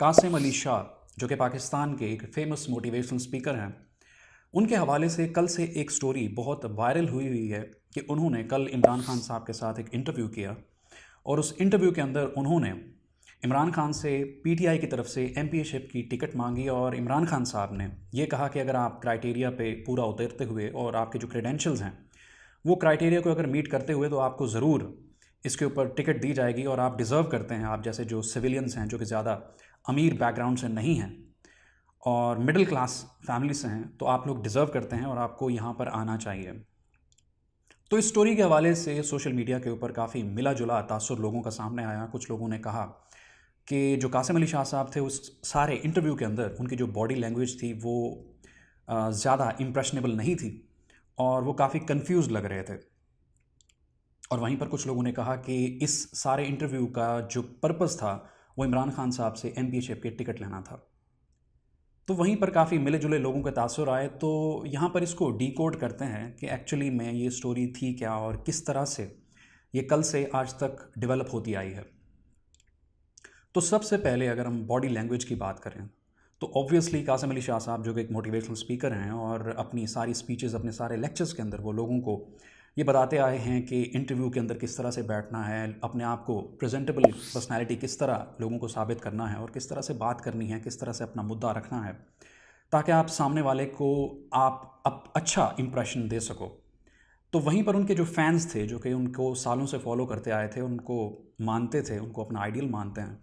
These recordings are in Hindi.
कासिम अली शाह, जो कि पाकिस्तान के एक फेमस मोटिवेशनल स्पीकर हैं, उनके हवाले से कल से एक स्टोरी बहुत वायरल हुई हुई है कि उन्होंने कल इमरान खान साहब के साथ एक इंटरव्यू किया और उस इंटरव्यू के अंदर उन्होंने इमरान खान से पीटीआई की तरफ से एमपीशिप की टिकट मांगी और इमरान खान साहब ने ये कहा कि अगर आप क्राइटेरिया पे पूरा उतरते हुए और आपके जो क्रेडेंशियल्स हैं वो क्राइटेरिया को अगर मीट करते हुए तो आपको ज़रूर इसके ऊपर टिकट दी जाएगी और आप डिज़र्व करते हैं, आप जैसे जो सिविलियंस हैं जो कि ज़्यादा अमीर बैकग्राउंड से नहीं हैं और मिडिल क्लास फैमिली से हैं, तो आप लोग डिज़र्व करते हैं और आपको यहाँ पर आना चाहिए। तो इस स्टोरी के हवाले से सोशल मीडिया के ऊपर काफ़ी मिला जुला तासुर लोगों का सामने आया। कुछ लोगों ने कहा कि जो कासिम अली शाह साहब थे उस सारे इंटरव्यू के अंदर उनकी जो बॉडी लैंग्वेज थी वो ज़्यादा इम्प्रेशनेबल नहीं थी और वो काफ़ी कंफ्यूज लग रहे थे। और वहीं पर कुछ लोगों ने कहा कि इस सारे इंटरव्यू का जो पर्पज़ था वो इमरान खान साहब से एमपीशिप के टिकट लेना था। तो वहीं पर काफ़ी मिले जुले लोगों के तासुर आए। तो यहाँ पर इसको डीकोड करते हैं कि एक्चुअली में ये स्टोरी थी क्या और किस तरह से ये कल से आज तक डेवलप होती आई है। तो सबसे पहले अगर हम बॉडी लैंग्वेज की बात करें तो ऑब्वियसली कासिम अली शाह साहब जो कि एक मोटिवेशनल स्पीकर हैं और अपनी सारी स्पीचेस अपने सारे लेक्चर्स के अंदर वो लोगों को ये बताते आए हैं कि इंटरव्यू के अंदर किस तरह से बैठना है, अपने आप को प्रेजेंटेबल पर्सनैलिटी किस तरह लोगों को साबित करना है और किस तरह से बात करनी है, किस तरह से अपना मुद्दा रखना है ताकि आप सामने वाले को आप अच्छा इंप्रेशन दे सको। तो वहीं पर उनके जो फैंस थे जो कि उनको सालों से फॉलो करते आए थे, उनको मानते थे, उनको अपना आइडियल मानते हैं,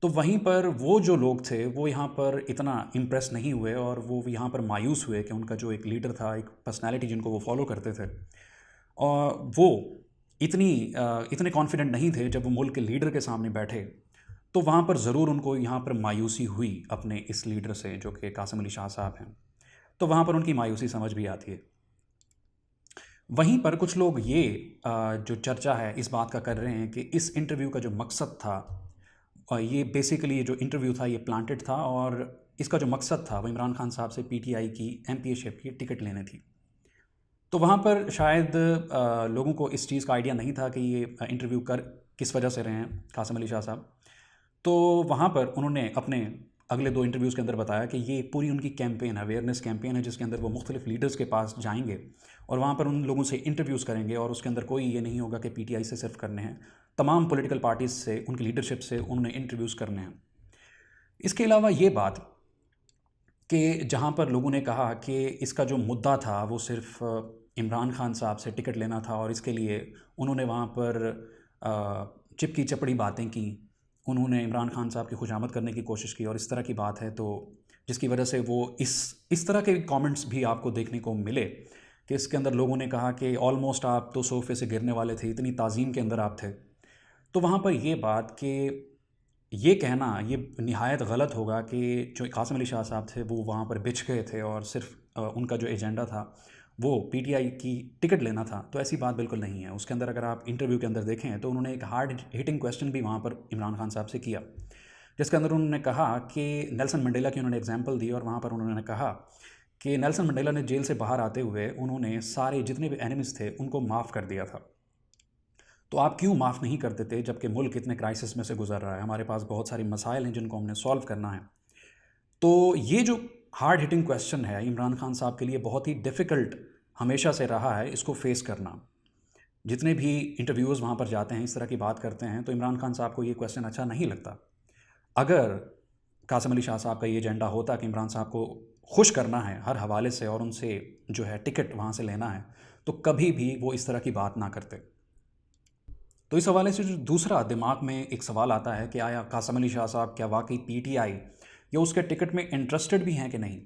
तो वहीं पर वो जो लोग थे वो यहाँ पर इतना इम्प्रेस नहीं हुए और वो यहाँ पर मायूस हुए कि उनका जो एक लीडर था, एक पर्सनैलिटी जिनको वो फॉलो करते थे, और वो इतने कॉन्फिडेंट नहीं थे जब वो मुल्क के लीडर के सामने बैठे। तो वहाँ पर ज़रूर उनको यहाँ पर मायूसी हुई अपने इस लीडर से जो कि कासिम अली शाह साहब हैं। तो वहाँ पर उनकी मायूसी समझ भी आती है। वहीं पर कुछ लोग ये जो चर्चा है इस बात का कर रहे हैं कि इस इंटरव्यू का जो मकसद था, ये बेसिकली ये जो इंटरव्यू था ये प्लांटेड था और इसका जो मकसद था वो इमरान खान साहब से पीटीआई की एमपीशिप की टिकट लेने थी। तो वहाँ पर शायद लोगों को इस चीज़ का आइडिया नहीं था कि ये इंटरव्यू कर किस वजह से रहे हैं कासिम अली शाह साहब। तो वहाँ पर उन्होंने अपने अगले 2 इंटरव्यूज़ के अंदर बताया कि ये पूरी उनकी कैंपेन है, अवेयरनेस कैंपेन है, जिसके अंदर वो मुख्तलिफ लीडर्स के पास जाएंगे और वहाँ पर उन लोगों से इंटरव्यूज़ करेंगे और उसके अंदर कोई ये नहीं होगा कि पीटीआई से सिर्फ करने हैं, तमाम पॉलिटिकल पार्टीज़ से, उनकी लीडरशिप से उन्होंने इंटरव्यूज़ करने हैं। इसके अलावा ये बात कि जहाँ पर लोगों ने कहा कि इसका जो मुद्दा था वो सिर्फ इमरान खान साहब से टिकट लेना था और इसके लिए उन्होंने वहाँ पर चिपकी चपड़ी बातें की, उन्होंने इमरान खान साहब की खुशामद करने की कोशिश की और इस तरह की बात है, तो जिसकी वजह से वो इस तरह के कमेंट्स भी आपको देखने को मिले कि इसके अंदर लोगों ने कहा कि ऑलमोस्ट आप तो सोफ़े से गिरने वाले थे, इतनी ताज़ीम के अंदर आप थे। तो वहाँ पर ये बात कि ये कहना ये निहायत गलत होगा कि जो कासिम अली शाह साहब थे वो वहाँ पर बिछ गए थे और सिर्फ उनका जो एजेंडा था वो पीटीआई की टिकट लेना था। तो ऐसी बात बिल्कुल नहीं है। उसके अंदर अगर आप इंटरव्यू के अंदर देखें तो उन्होंने एक हार्ड हिटिंग क्वेश्चन भी वहाँ पर इमरान खान साहब से किया, जिसके अंदर उन्होंने कहा कि नेल्सन मंडेला की उन्होंने एग्जाम्पल दी और वहाँ पर उन्होंने कहा कि नेल्सन मंडेला ने जेल से बाहर आते हुए उन्होंने सारे जितने भी एनिमीज़ थे उनको माफ़ कर दिया था। तो आप क्यों माफ़ नहीं कर देते जबकि मुल्क इतने क्राइसिस में से गुजर रहा है, हमारे पास बहुत सारी मसाइल हैं जिनको हमने सॉल्व करना है। तो ये जो हार्ड हिटिंग क्वेश्चन है इमरान खान साहब के लिए बहुत ही डिफ़िकल्ट हमेशा से रहा है इसको फेस करना। जितने भी इंटरव्यूज़ वहाँ पर जाते हैं, इस तरह की बात करते हैं, तो इमरान खान साहब को ये क्वेश्चन अच्छा नहीं लगता। अगर कासिम अली शाह साहब का ये एजेंडा होता कि इमरान साहब को खुश करना है हर हवाले से और उनसे जो है टिकट वहाँ से लेना है, तो कभी भी वो इस तरह की बात ना करते। तो इस हवाले से जो दूसरा दिमाग में एक सवाल आता है कि आया कासिम अली शाह साहब क्या वाकई पीटीआई या उसके टिकट में इंटरेस्टेड भी हैं कि नहीं।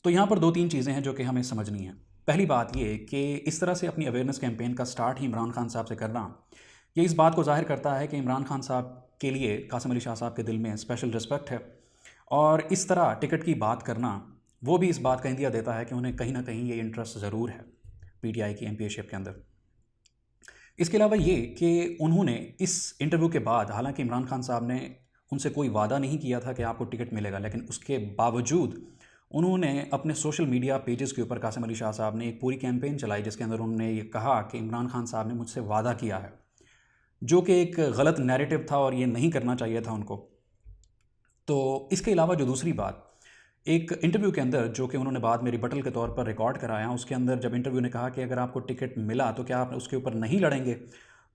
तो यहाँ पर 2-3 चीज़ें हैं जो कि हमें समझनी है। पहली बात ये कि इस तरह से अपनी अवेयरनेस कैंपेन का स्टार्ट ही इमरान खान साहब से करना, ये इस बात को जाहिर करता है कि इमरान खान साहब के लिए कासिम अली शाह साहब के दिल में स्पेशल रिस्पेक्ट है और इस तरह टिकट की बात करना वो भी इस बात का इंदिया देता है कि उन्हें कहीं ना कहीं ये इंटरेस्ट ज़रूर है पीटीआई की एमपीशिप के अंदर। इसके अलावा ये कि उन्होंने इस इंटरव्यू के बाद, हालांकि इमरान खान साहब ने उनसे कोई वादा नहीं किया था कि आपको टिकट मिलेगा, लेकिन उसके बावजूद उन्होंने अपने सोशल मीडिया पेजेस के ऊपर कासिम अली शाह साहब ने एक पूरी कैंपेन चलाई जिसके अंदर उन्होंने ये कहा कि इमरान खान साहब ने मुझसे वादा किया है, जो कि एक गलत नैरेटिव था और ये नहीं करना चाहिए था उनको। तो इसके अलावा जो दूसरी बात, एक इंटरव्यू के अंदर जो कि उन्होंने बाद में रिबटल के तौर पर रिकॉर्ड कराया, उसके अंदर जब इंटरव्यू ने कहा कि अगर आपको टिकट मिला तो क्या आप उसके ऊपर नहीं लड़ेंगे,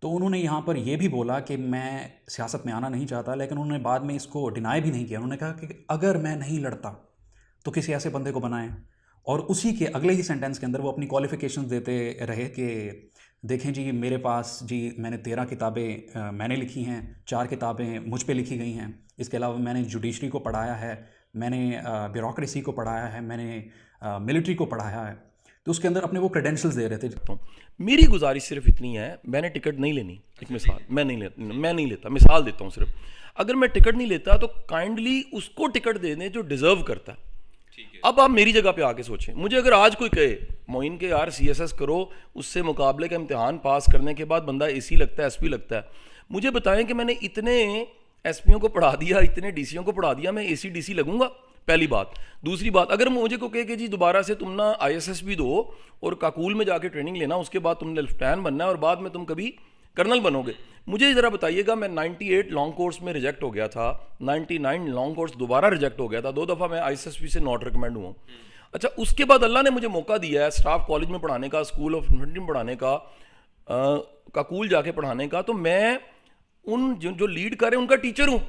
तो उन्होंने यहाँ पर यह भी बोला कि मैं सियासत में आना नहीं चाहता, लेकिन उन्होंने बाद में इसको डिनाई भी नहीं किया। उन्होंने कहा कि अगर मैं नहीं लड़ता तो किसी ऐसे बंदे को बनाएं, और उसी के अगले ही सेंटेंस के अंदर वो अपनी क्वालिफिकेशंस देते रहे कि देखें जी मेरे पास जी मैंने 13 किताबें मैंने लिखी हैं, 4 किताबें मुझ पे लिखी गई हैं, इसके अलावा मैंने जुडिशरी को पढ़ाया है, मैंने ब्यूरोक्रेसी को पढ़ाया है, मैंने मिलिट्री को पढ़ाया है। तो उसके अंदर अपने वो क्रेडेंशियल्स दे रहे थे। तो मेरी गुजारिश सिर्फ इतनी है, मैंने टिकट नहीं लेनी। एक मिसाल, मैं नहीं लेता, मिसाल देता हूँ सिर्फ। अगर मैं टिकट नहीं लेता तो काइंडली उसको टिकट दे दें जो डिजर्व करता है। अब आप मेरी जगह पे आके सोचें, मुझे अगर आज कोई कहे मोइन के यार सीएसएस करो, उससे मुकाबले का इम्तिहान पास करने के बाद बंदा एसी लगता है, एसपी लगता है, मुझे बताएं कि मैंने इतने एसपीओ को पढ़ा दिया, इतने डीसीओ को पढ़ा दिया, मैं एसी डीसी लगूंगा? पहली बात। दूसरी बात, अगर मुझे को कहे कि जी दोबारा से तुम ना आईएसएस भी दो और काकूल में जाके ट्रेनिंग लेना, उसके बाद तुमने लेफ्टिनेंट बनना है और बाद में तुम कभी कर्नल बनोगे, मुझे ज़रा बताइएगा। मैं 98 लॉन्ग कोर्स में रिजेक्ट हो गया था, 99 लॉन्ग कोर्स दोबारा रिजेक्ट हो गया था, 2 दफ़ा मैं आईएसएसपी से नॉट रिकमेंड हुआ। अच्छा, उसके बाद अल्लाह ने मुझे मौका दिया है स्टाफ कॉलेज में पढ़ाने का, स्कूल ऑफ इन्फेंट्री में पढ़ाने का, काकूल जाके पढ़ाने का, तो मैं उन जो लीड कर रहे हैं उनका टीचर हूँ,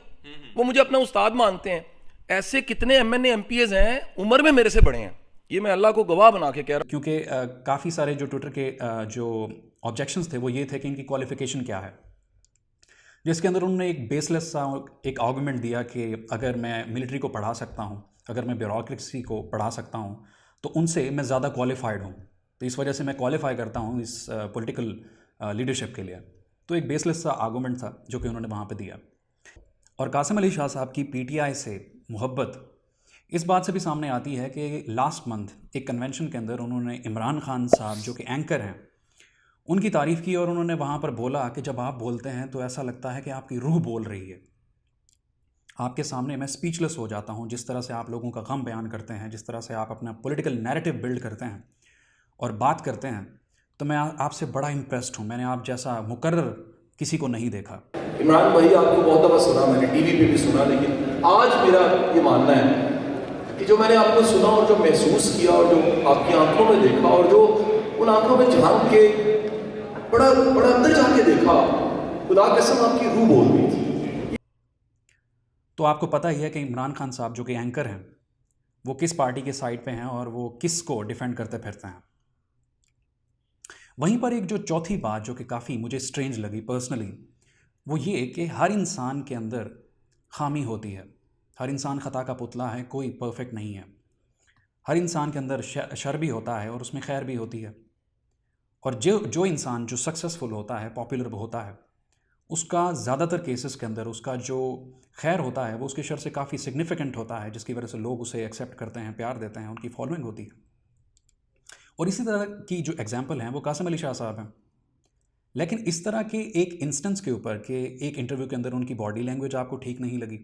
वो मुझे अपना उस्ताद मानते हैं। ऐसे कितने एमएनए एमपीएस हैं उम्र में मेरे से बड़े हैं, ये मैं अल्लाह को गवाह बना के कह रहा हूँ। क्योंकि काफ़ी सारे जो ट्विटर के जो ऑब्जेक्शंस थे वो ये थे कि इनकी क्वालिफिकेशन क्या है, जिसके अंदर उन्होंने एक बेसलेस सा एक आर्गुमेंट दिया कि अगर मैं मिलिट्री को पढ़ा सकता हूँ, अगर मैं ब्यूरोक्रेसी को पढ़ा सकता हूँ, तो उनसे मैं ज़्यादा क्वालिफाइड हूँ, तो इस वजह से मैं क्वालिफाई करता हूँ इस पॉलिटिकल लीडरशिप के लिए। तो एक बेसलेस सा आर्गुमेंट था जो कि उन्होंने वहाँ पे दिया। और कासिम अली शाह साहब की पीटीआई से मोहब्बत इस बात से भी सामने आती है कि लास्ट मंथ एक कन्वेंशन के अंदर उन्होंने इमरान खान साहब जो कि एंकर हैं उनकी तारीफ़ की, और उन्होंने वहाँ पर बोला कि जब आप बोलते हैं तो ऐसा लगता है कि आपकी रूह बोल रही है, आपके सामने मैं स्पीचलेस हो जाता हूँ, जिस तरह से आप लोगों का गम बयान करते हैं, जिस तरह से आप अपना पॉलिटिकल नैरेटिव बिल्ड करते हैं और बात करते हैं, तो मैं आपसे बड़ा इम्प्रेस्ड हूँ, मैंने आप जैसा मुकर्रर किसी को नहीं देखा। इमरान भाई आपको बहुत दफ़ा सुना, मैंने टीवी पे भी सुना, लेकिन आज मेरा ये मानना है कि जो मैंने आपको सुना और जो महसूस किया और जो आपकी आंखों में देखा और जो उन आंखों में झांक के बड़ा बड़ा अंदर जाके देखा, खुदा कसम आपकी रूह बोल रही थी। तो आपको पता ही है कि इमरान खान साहब जो कि एंकर हैं वो किस पार्टी के साइड पे हैं और वो किस को डिफेंड करते फिरते हैं। वहीं पर एक जो चौथी बात जो कि काफ़ी मुझे स्ट्रेंज लगी पर्सनली, वो ये कि हर इंसान के अंदर खामी होती है, हर इंसान ख़ता का पुतला है, कोई परफेक्ट नहीं है। हर इंसान के अंदर शर भी होता है और उसमें खैर भी होती है, और जो इंसान जो सक्सेसफुल होता है, पॉपुलर होता है, उसका ज़्यादातर केसेस के अंदर उसका जो खैर होता है वो उसके शर से काफ़ी सिग्निफिकेंट होता है, जिसकी वजह से लोग उसे एक्सेप्ट करते हैं, प्यार देते हैं, उनकी फॉलोइंग होती है। और इसी तरह की जो एग्जांपल हैं वो कासिम अली शाह साहब हैं। लेकिन इस तरह के एक इंस्टेंस के ऊपर कि एक इंटरव्यू के अंदर उनकी बॉडी लैंग्वेज आपको ठीक नहीं लगी,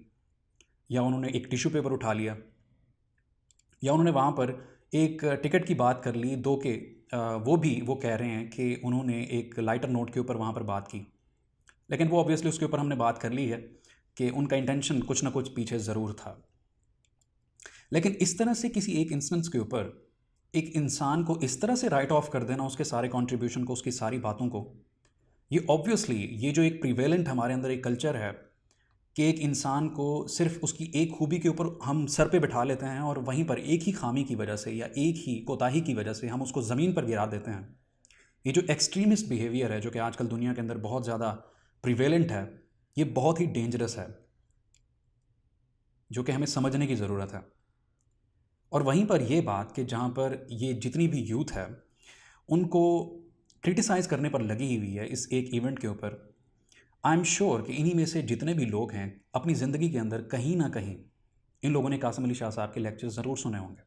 या उन्होंने एक टिश्यू पेपर उठा लिया, या उन्होंने वहाँ पर एक टिकट की बात कर ली दो के, वो कह रहे हैं कि उन्होंने एक लाइटर नोट के ऊपर वहाँ पर बात की, लेकिन वो ऑब्वियसली उसके ऊपर हमने बात कर ली है कि उनका इंटेंशन कुछ ना कुछ पीछे ज़रूर था। लेकिन इस तरह से किसी एक इंस्टेंस के ऊपर एक इंसान को इस तरह से राइट ऑफ कर देना, उसके सारे कंट्रीब्यूशन को, उसकी सारी बातों को, ये ऑब्वियसली ये जो एक प्रिवेलेंट हमारे अंदर एक कल्चर है कि एक इंसान को सिर्फ उसकी एक खूबी के ऊपर हम सर पे बिठा लेते हैं और वहीं पर एक ही खामी की वजह से या एक ही कोताही की वजह से हम उसको ज़मीन पर गिरा देते हैं। ये जो एक्सट्रीमिस्ट बिहेवियर है जो कि आजकल दुनिया के अंदर बहुत ज़्यादा प्रिवेलेंट है, ये बहुत ही डेंजरस है, जो कि हमें समझने की ज़रूरत है। और वहीं पर ये बात कि जहाँ पर ये जितनी भी यूथ है उनको क्रिटिसाइज़ करने पर लगी हुई है इस एक इवेंट के ऊपर, आई एम श्योर कि इन्हीं में से जितने भी लोग हैं अपनी ज़िंदगी के अंदर कहीं ना कहीं इन लोगों ने कासिम अली शाह साहब के लेक्चर ज़रूर सुने होंगे।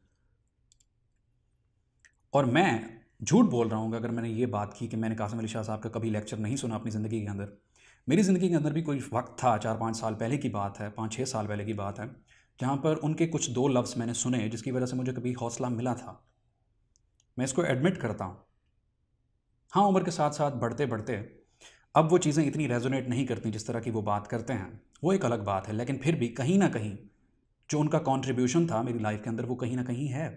और मैं झूठ बोल रहा हूँ अगर मैंने ये बात की कि मैंने कासिम अली शाह साहब का कभी लेक्चर नहीं सुना अपनी ज़िंदगी के अंदर। मेरी ज़िंदगी के अंदर भी कोई वक्त था, 4-5 साल पहले की बात है, 5-6 साल पहले की बात है, जहाँ पर उनके कुछ 2 लफ्ज़ मैंने सुने जिसकी वजह से मुझे कभी हौसला मिला था। मैं इसको एडमिट करता हूँ। हाँ, उम्र के साथ साथ बढ़ते बढ़ते अब वो चीज़ें इतनी रेजोनेट नहीं करती जिस तरह की वो बात करते हैं, वो एक अलग बात है, लेकिन फिर भी कहीं ना कहीं जो उनका कंट्रीब्यूशन था मेरी लाइफ के अंदर वो कहीं ना कहीं है।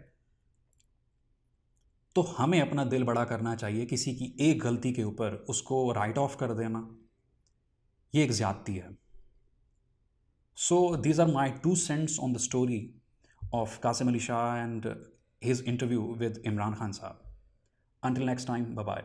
तो हमें अपना दिल बड़ा करना चाहिए, किसी की एक गलती के ऊपर उसको राइट ऑफ कर देना ये एक ज़्यादती है। So these are my 2 cents on the story of Qasim Ali Shah and his interview with Imran Khan Saab. Until next time, bye-bye.